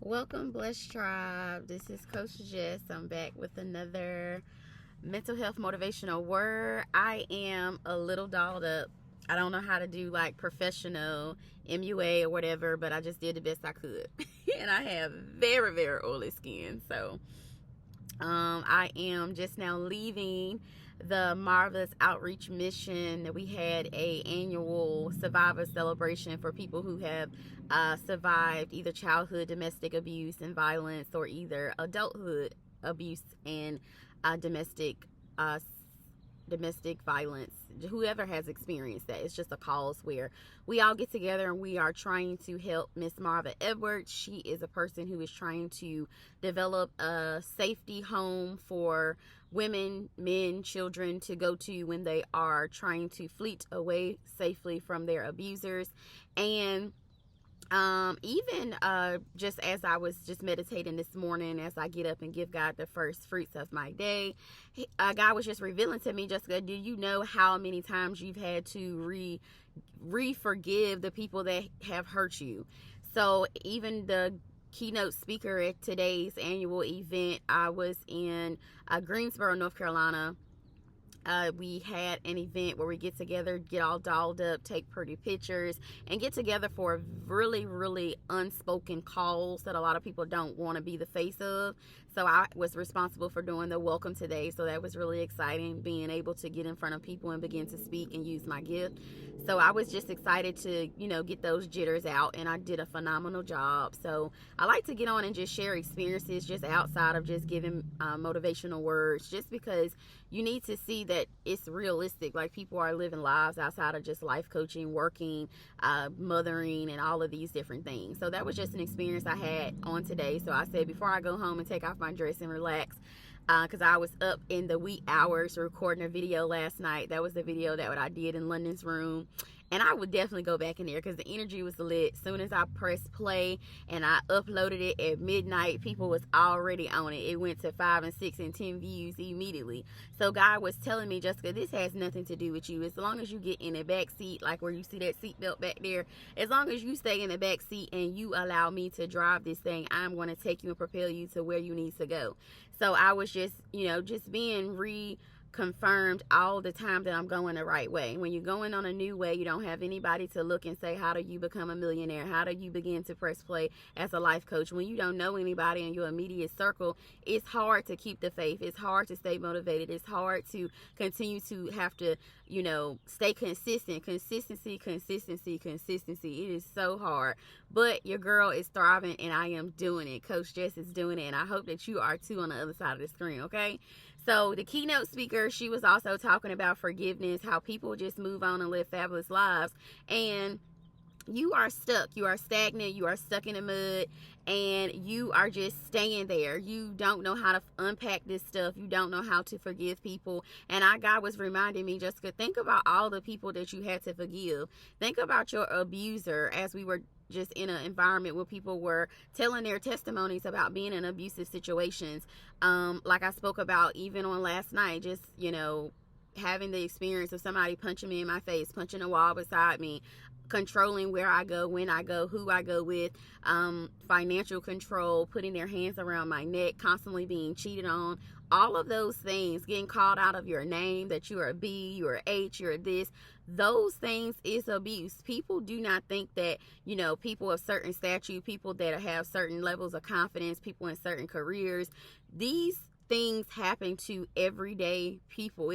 Welcome, Blessed Tribe. This is Coach Jess. I'm back with another mental health motivational word. I am a little dolled up. I don't know how to do like professional MUA or whatever, but I just did the best I could. And I have very, very oily skin. So I am just now leaving the Marvelous Outreach Mission. We had a annual survivor celebration for people who have survived either childhood domestic abuse and violence or either adulthood abuse and domestic violence. Whoever has experienced that, it's just a cause where we all get together and we are trying to help Miss Marva Edwards. She is a person who is trying to develop a safety home for women, men, children to go to when they are trying to flee away safely from their abusers. And even just as I was just meditating this morning, as I get up and give God the first fruits of my day, God was just revealing to me, Jessica, do you know how many times you've had to forgive the people that have hurt you? So even the keynote speaker at today's annual event, I was in Greensboro, North Carolina. We had an event where we get together, get all dolled up, take pretty pictures, and get together for really, really unspoken calls that a lot of people don't want to be the face of. So I was responsible for doing the welcome today. So that was really exciting, being able to get in front of people and begin to speak and use my gift. So I was just excited to, get those jitters out, and I did a phenomenal job. So I like to get on and just share experiences just outside of just giving motivational words, just because you need to see that it's realistic. Like, people are living lives outside of just life coaching, working, mothering, and all of these different things. So that was just an experience I had on today. So I said, before I go home and take off my dress and relax, because I was up in the wee hours recording a video last night. That was the video that I did in London's room. And I would definitely go back in there because the energy was lit. As soon as I pressed play and I uploaded it at midnight, people was already on it. It went to 5 and 6 and 10 views immediately. So God was telling me, Jessica, this has nothing to do with you. As long as you get in the back seat, like where you see that seatbelt back there, as long as you stay in the back seat and you allow me to drive this thing, I'm going to take you and propel you to where you need to go. So I was just, just being confirmed all the time that I'm going the right way. When you're going on a new way, you don't have anybody to look and say, how do you become a millionaire? How do you begin to press play as a life coach? When you don't know anybody in your immediate circle, it's hard to keep the faith. It's hard to stay motivated. It's hard to continue to have to, stay consistent. Consistency. It is so hard. But your girl is thriving, and I am doing it. Coach Jess is doing it, and I hope that you are too on the other side of the screen, okay? So the keynote speaker, she was also talking about forgiveness, how people just move on and live fabulous lives. And you are stuck. You are stagnant. You are stuck in the mud. And you are just staying there. You don't know how to unpack this stuff. You don't know how to forgive people. And God was reminding me, Jessica, think about all the people that you had to forgive. Think about your abuser, as we were just in an environment where people were telling their testimonies about being in abusive situations. Like I spoke about even on last night, just, having the experience of somebody punching me in my face, punching a wall beside me, controlling where I go, when I go, who I go with, financial control, putting their hands around my neck, constantly being cheated on, all of those things, getting called out of your name, that you are a B, you are H, you're this. Those things is abuse. People do not think that, people of certain stature, people that have certain levels of confidence, people in certain careers, these things happen to everyday people.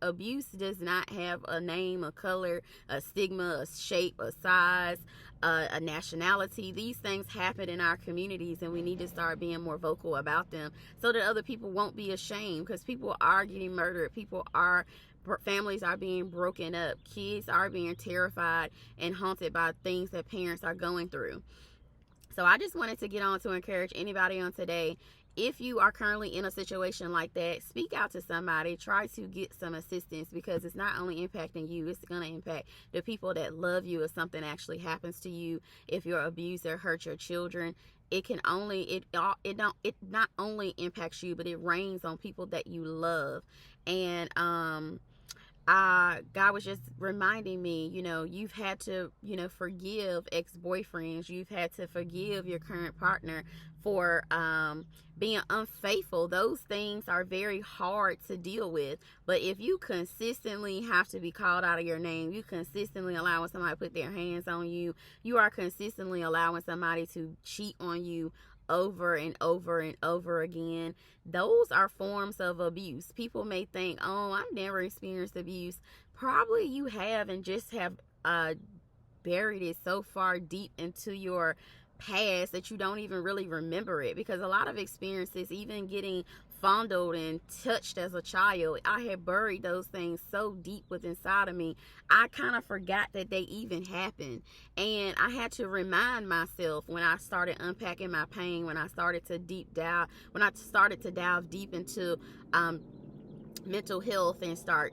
Abuse does not have a name, a color, a stigma, a shape, a size, a nationality. These things happen in our communities, and we need to start being more vocal about them so that other people won't be ashamed, because people are getting murdered. Families are being broken up. Kids are being terrified and haunted by things that parents are going through. So I just wanted to get on to encourage anybody on today. If you are currently in a situation like that, speak out to somebody. Try to get some assistance, because it's not only impacting you, it's going to impact the people that love you if something actually happens to you. If your abuser hurt your children, it not only impacts you, but it rains on people that you love. And God was just reminding me, you've had to, forgive ex-boyfriends. You've had to forgive your current partner for being unfaithful. Those things are very hard to deal with. But if you consistently have to be called out of your name, you consistently allowing somebody to put their hands on you, you are consistently allowing somebody to cheat on you over and over and over again, those are forms of abuse. People may think, oh, I've never experienced abuse. Probably you have, and just have buried it so far deep into your past that you don't even really remember it. Because a lot of experiences, even getting fondled and touched as a child, I had buried those things so deep within inside of me, I kind of forgot that they even happened. And I had to remind myself when I started unpacking my pain, when I started to dive deep into mental health, and start,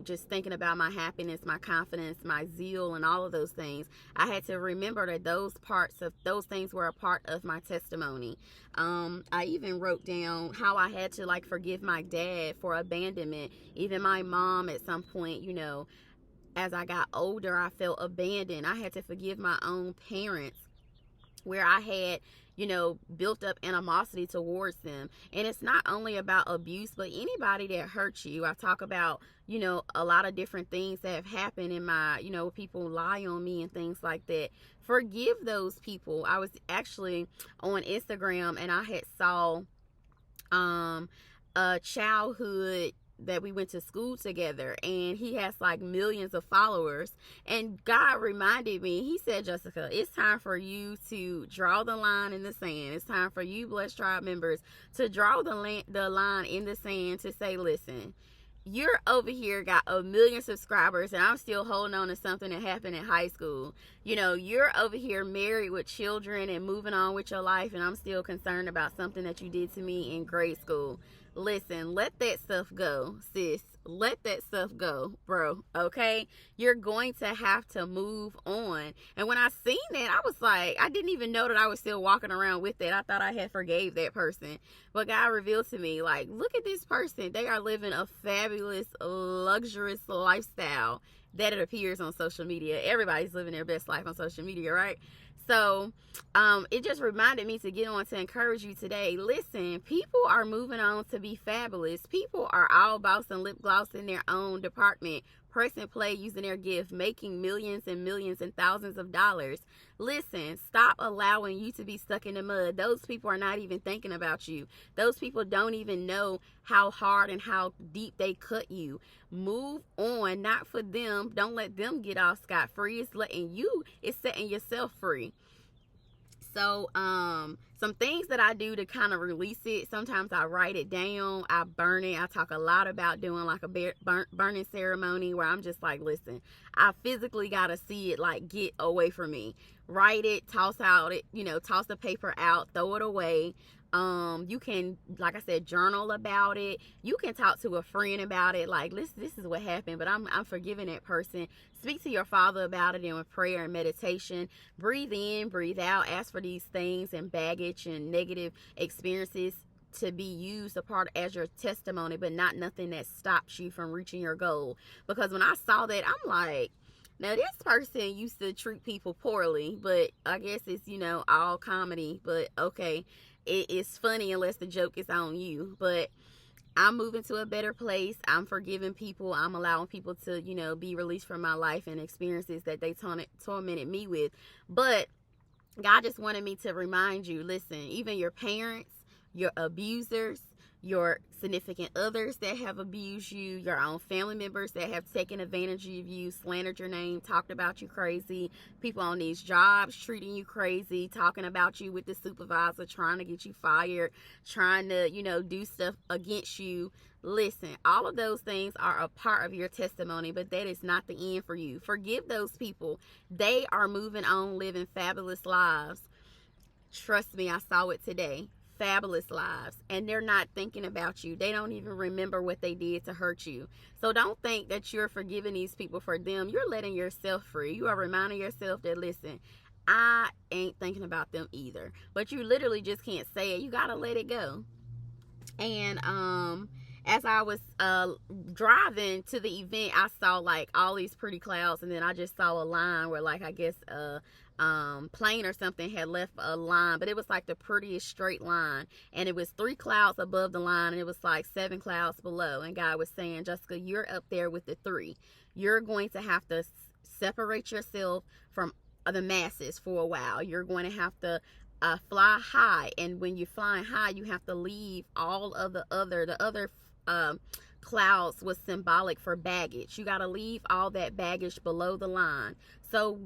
just thinking about my happiness, my confidence, my zeal, and all of those things. I had to remember that those things were a part of my testimony. I even wrote down how I had to forgive my dad for abandonment. Even my mom at some point, as I got older, I felt abandoned. I had to forgive my own parents where I had, built up animosity towards them. And it's not only about abuse, but anybody that hurts you. I talk about, a lot of different things that have happened in my, people lie on me and things like that. Forgive those people. I was actually on Instagram, and I had saw a childhood that we went to school together, and he has millions of followers. And God reminded me, he said, Jessica, it's time for you to draw the line in the sand. It's time for you Blessed Tribe members to draw the line in the sand, to say, listen, you're over here got 1 million subscribers, and I'm still holding on to something that happened in high school. You're over here married with children and moving on with your life, and I'm still concerned about something that you did to me in grade school. Listen, let that stuff go, sis. Let that stuff go, bro. Okay? You're going to have to move on. And when I seen that, I was like, I didn't even know that I was still walking around with it. I thought I had forgave that person. But God revealed to me, look at this person. They are living a fabulous, luxurious lifestyle that it appears on social media. Everybody's living their best life on social media, right? So it just reminded me to get on to encourage you today. Listen, people are moving on to be fabulous. People are all boss and lip gloss in their own department, press and play using their gift, making millions and millions and thousands of dollars. Listen, stop allowing you to be stuck in the mud. Those people are not even thinking about you. Those people don't even know how hard and how deep they cut you. Move on, not for them. Don't let them get off scot-free. It's setting yourself free. So, some things that I do to kind of release it. Sometimes I write it down, I burn it. I talk a lot about doing a burning ceremony where I'm just listen, I physically got to see it get away from me. Write it, toss the paper out, throw it away. You can, like I said, journal about it. You can talk to a friend about it. This is what happened, but I'm forgiving that person. Speak to your Father about it in prayer and meditation. Breathe in, breathe out. Ask for these things and baggage and negative experiences to be used as your testimony, but not nothing that stops you from reaching your goal. Because when I saw that, I'm like, now this person used to treat people poorly, but I guess it's, all comedy. But okay, it's funny unless the joke is on you. But I'm moving to a better place. I'm forgiving people. I'm allowing people to, be released from my life and experiences that they tormented me with. But God just wanted me to remind you, listen, even your parents, your abusers, your significant others that have abused you, your own family members that have taken advantage of you, slandered your name, talked about you crazy, people on these jobs treating you crazy, talking about you with the supervisor, trying to get you fired, trying to, do stuff against you. Listen, all of those things are a part of your testimony, but that is not the end for you. Forgive those people. They are moving on, living fabulous lives. Trust me, I saw it today. Fabulous lives, and they're not thinking about you. They don't even remember what they did to hurt you. So don't think that you're forgiving these people for them. You're letting yourself free. You are reminding yourself that, listen, I ain't thinking about them either. But you literally just can't say it. You gotta let it go. And as I was driving to the event, I saw like all these pretty clouds, and then I just saw a line where, like, I guess plane or something had left a line, but it was like the prettiest straight line, and it was 3 clouds above the line, and it was like 7 clouds below. And God was saying, Jessica, you're up there with the 3. You're going to have to separate yourself from the masses for a while. You're going to have to fly high, and when you're flying high, you have to leave all of the other clouds was symbolic for baggage. You got to leave all that baggage below the line. So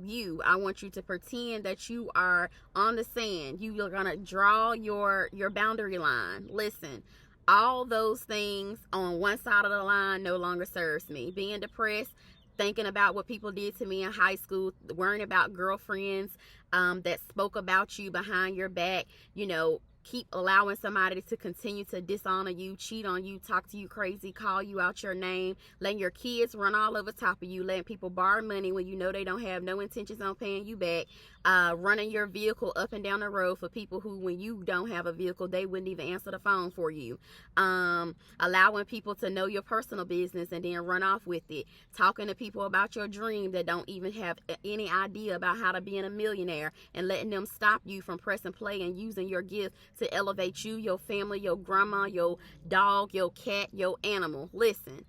I want you to pretend that you are on the sand. You're gonna draw your boundary line. Listen, all those things on one side of the line no longer serves me. Being depressed, thinking about what people did to me in high school, worrying about girlfriends that spoke about you behind your back, keep allowing somebody to continue to dishonor you, cheat on you, talk to you crazy, call you out your name, letting your kids run all over top of you, letting people borrow money when you know they don't have no intentions on paying you back, running your vehicle up and down the road for people who, when you don't have a vehicle, they wouldn't even answer the phone for you, allowing people to know your personal business and then run off with it, talking to people about your dream that don't even have any idea about how to be a millionaire, and letting them stop you from pressing play and using your gift to elevate you, your family, your grandma, your dog, your cat, your animal. Listen,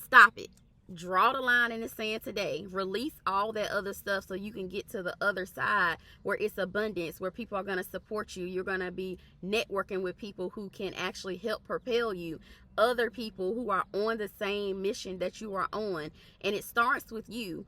stop it. Draw the line in the sand today. Release all that other stuff so you can get to the other side where it's abundance, where people are going to support you. You're going to be networking with people who can actually help propel you. Other people who are on the same mission that you are on. And it starts with you.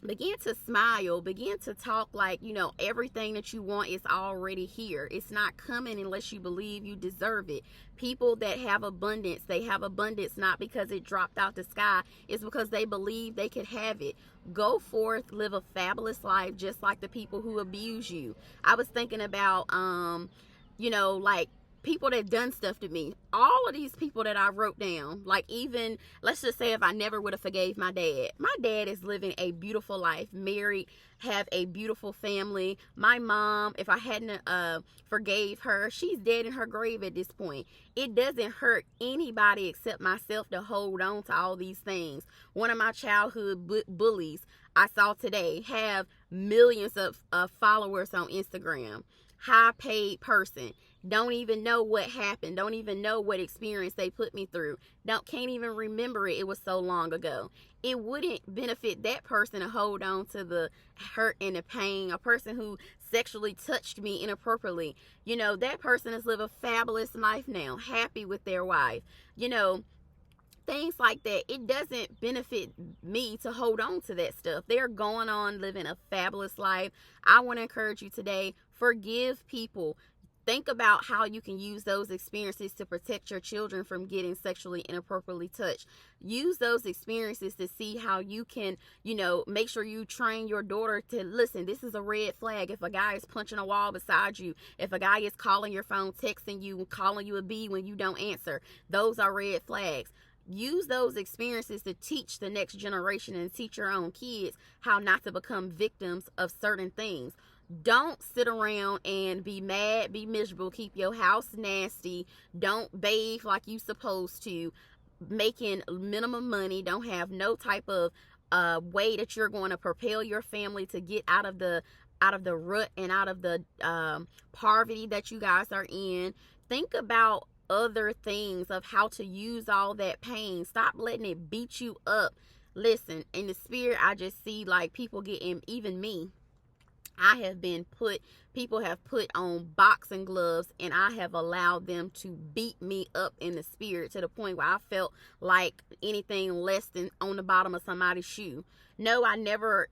Begin to smile, begin to talk like, everything that you want is already here. It's not coming unless you believe you deserve it. People that have abundance, they have abundance not because it dropped out the sky. It's because they believe they could have it. Go forth, live a fabulous life, just like the people who abuse you. I was thinking about, like, people that done stuff to me. All of these people that I wrote down, like, even, let's just say if I never would have forgave my dad is living a beautiful life, married, have a beautiful family. My mom, if I hadn't forgave her, she's dead in her grave at this point. It doesn't hurt anybody except myself to hold on to all these things. One of my childhood bullies I saw today have millions of followers on Instagram. High paid person. Don't even know what happened. Don't even know what experience they put me through. Can't even remember it. It was so long ago. It wouldn't benefit that person to hold on to the hurt and the pain. A person who sexually touched me inappropriately. That person has lived a fabulous life now. Happy with their wife. Things like that. It doesn't benefit me to hold on to that stuff. They're going on living a fabulous life. I want to encourage you today, forgive people. Think about how you can use those experiences to protect your children from getting sexually inappropriately touched. Use those experiences to see how you can, make sure you train your daughter to listen. This is a red flag. If a guy is punching a wall beside you, if a guy is calling your phone, texting you, calling you a B when you don't answer, those are red flags. Use those experiences to teach the next generation and teach your own kids how not to become victims of certain things. Don't sit around and be mad, be miserable, keep your house nasty, don't bathe like you supposed to, making minimum money, don't have no type of way that you're going to propel your family to get out of the rut and out of the poverty that you guys are in. Think about other things of how to use all that pain. Stop letting it beat you up. Listen, in the spirit, I just see like people getting, even me, people have put on boxing gloves, and I have allowed them to beat me up in the spirit to the point where I felt like anything less than on the bottom of somebody's shoe. No, I never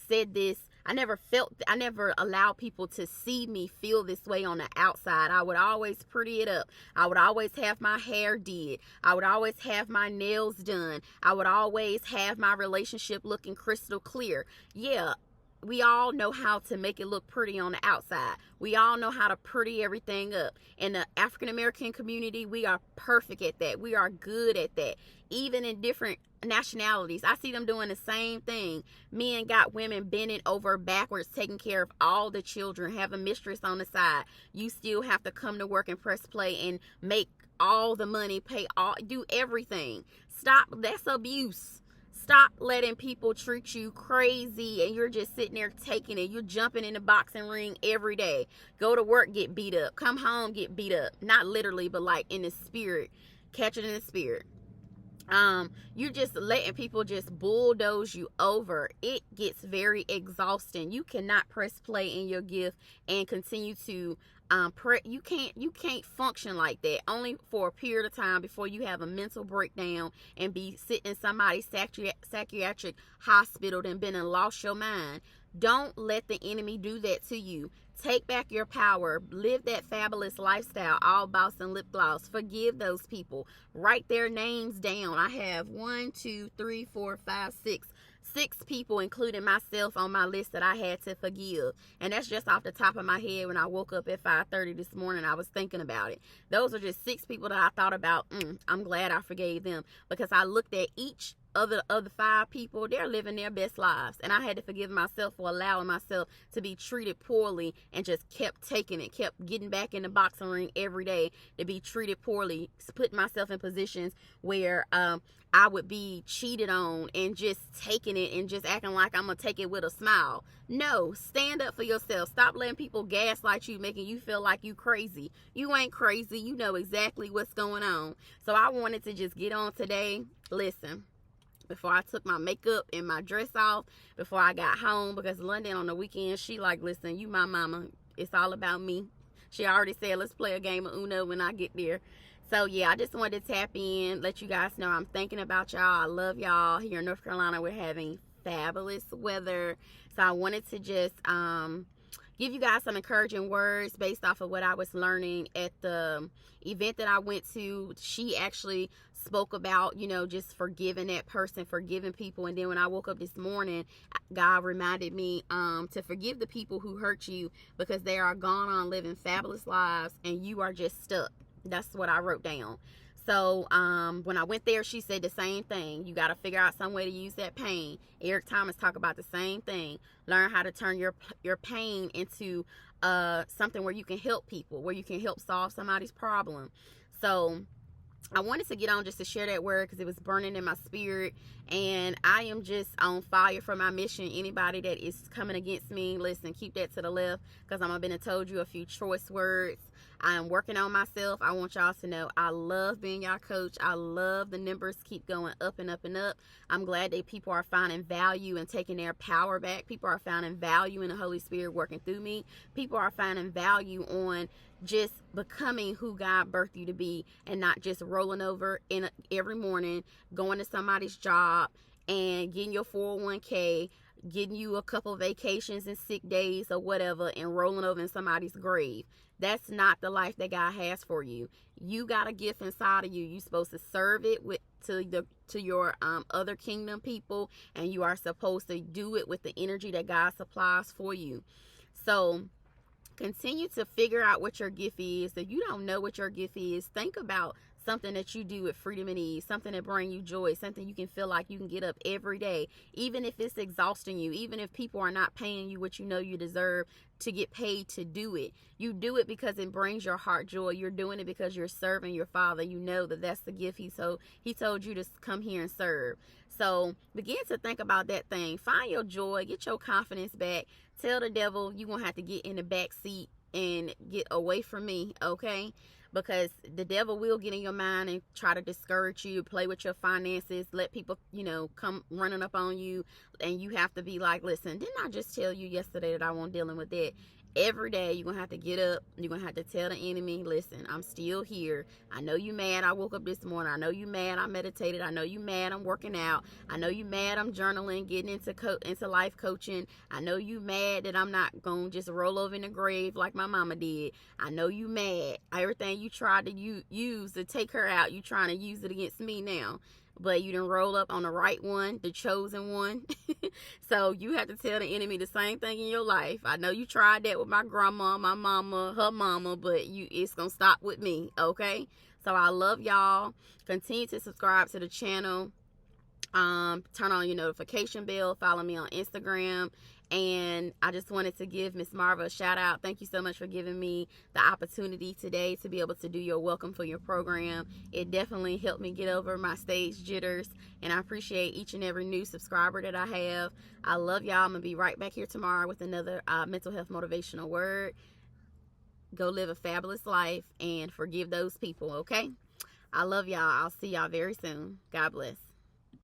said this. I never allowed people to see me feel this way on the outside. I would always pretty it up. I would always have my hair did. I would always have my nails done. I would always have my relationship looking crystal clear. Yeah, we all know how to make it look pretty on the outside. We all know how to pretty everything up. In the African American community, we are perfect at that. We are good at that. Even in different nationalities, I see them doing the same thing. Men got women bending over backwards, taking care of all the children, have a mistress on the side. You still have to come to work and press play and make all the money, do everything. Stop. That's abuse. Stop letting people treat you crazy and you're just sitting there taking it. You're jumping in the boxing ring every day. Go to work, get beat up. Come home, get beat up. Not literally, but like in the spirit. Catch it in the spirit. You're just letting people just bulldoze you over. It gets very exhausting. You cannot press play in your gift and continue to you can't function like that only for a period of time before you have a mental breakdown and be sitting in somebody's psychiatric hospital and been and lost your mind. Don't let the enemy do that to you. Take back your power. Live that fabulous lifestyle. All boss and lip gloss. Forgive those people. Write their names down. I have 6 people, including myself, on my list that I had to forgive. And that's just off the top of my head. When I woke up at 5:30 this morning, I was thinking about it. Those are just 6 people that I thought about. I'm glad I forgave them, because I looked at each of the 5 people. They're living their best lives, and I had to forgive myself for allowing myself to be treated poorly and just kept taking it, kept getting back in the boxing ring every day to be treated poorly, putting myself in positions where I would be cheated on and just taking it and just acting like I'm gonna take it with a smile. No, stand up for yourself. Stop letting people gaslight you, making you feel like you crazy. You ain't crazy. You know exactly what's going on. So I wanted to just get on today. Listen, before I took my makeup and my dress off, before I got home, because London on the weekend, she like, listen, you my mama. It's all about me. She already said, let's play a game of Uno when I get there. So yeah, I just wanted to tap in, let you guys know I'm thinking about y'all. I love y'all. Here in North Carolina, we're having fabulous weather. So I wanted to just give you guys some encouraging words based off of what I was learning at the event that I went to. She actually spoke about, just forgiving that person, forgiving people. And then when I woke up this morning, God reminded me to forgive the people who hurt you, because they are gone on living fabulous lives and you are just stuck. That's what I wrote down. So when I went there, she said the same thing. You got to figure out some way to use that pain. Eric Thomas talked about the same thing. Learn how to turn your pain into something where you can help people, where you can help solve somebody's problem. So I wanted to get on just to share that word, because it was burning in my spirit, and I am just on fire for my mission. Anybody that is coming against me, listen, keep that to the left, because I'm going to told you a few choice words. I am working on myself. I want y'all to know I love being y'all coach. I love the numbers keep going up and up and up. I'm glad that people are finding value and taking their power back. People are finding value in the Holy Spirit working through me. People are finding value on just becoming who God birthed you to be, and not just rolling over every morning, going to somebody's job and getting your 401k, getting you a couple vacations and sick days or whatever, and rolling over in somebody's grave. That's not the life that God has for you. You got a gift inside of you. You're supposed to serve it to your other kingdom people, and you are supposed to do it with the energy that God supplies for you. So continue to figure out what your gift is. If you don't know what your gift is, think about something that you do with freedom and ease, something that brings you joy, something you can feel like you can get up every day, even if it's exhausting you, even if people are not paying you what you know you deserve to get paid to do it. You do it because it brings your heart joy. You're doing it because you're serving your Father. You know that that's the gift he told you to come here and serve. So begin to think about that thing. Find your joy, get your confidence back. Tell the devil you're going to have to get in the back seat and get away from me, okay? Because the devil will get in your mind and try to discourage you, play with your finances, let people, come running up on you. And you have to be like, listen, didn't I just tell you yesterday that I won't dealing with that? Every day you're going to have to get up. You're going to have to tell the enemy, listen, I'm still here. I know you mad I woke up this morning. I know you mad I meditated. I know you mad I'm working out. I know you mad I'm journaling, getting into life coaching. I know you mad that I'm not going to just roll over in the grave like my mama did. I know you mad. Everything you tried to use to take her out, you trying to use it against me now. but you didn't roll up on the right one, the chosen one. So you have to tell the enemy the same thing in your life. I know you tried that with my grandma, my mama, her mama, but it's gonna stop with me, okay? So I love y'all. Continue to subscribe to the channel. Turn on your notification bell. Follow me on Instagram. And I just wanted to give Miss Marva a shout out. Thank you so much for giving me the opportunity today to be able to do your welcome for your program. It definitely helped me get over my stage jitters, and I appreciate each and every new subscriber that I have. I love y'all. I'm gonna be right back here tomorrow with another mental health motivational word. Go live a fabulous life and forgive those people, okay? I love y'all. I'll see y'all very soon. God bless.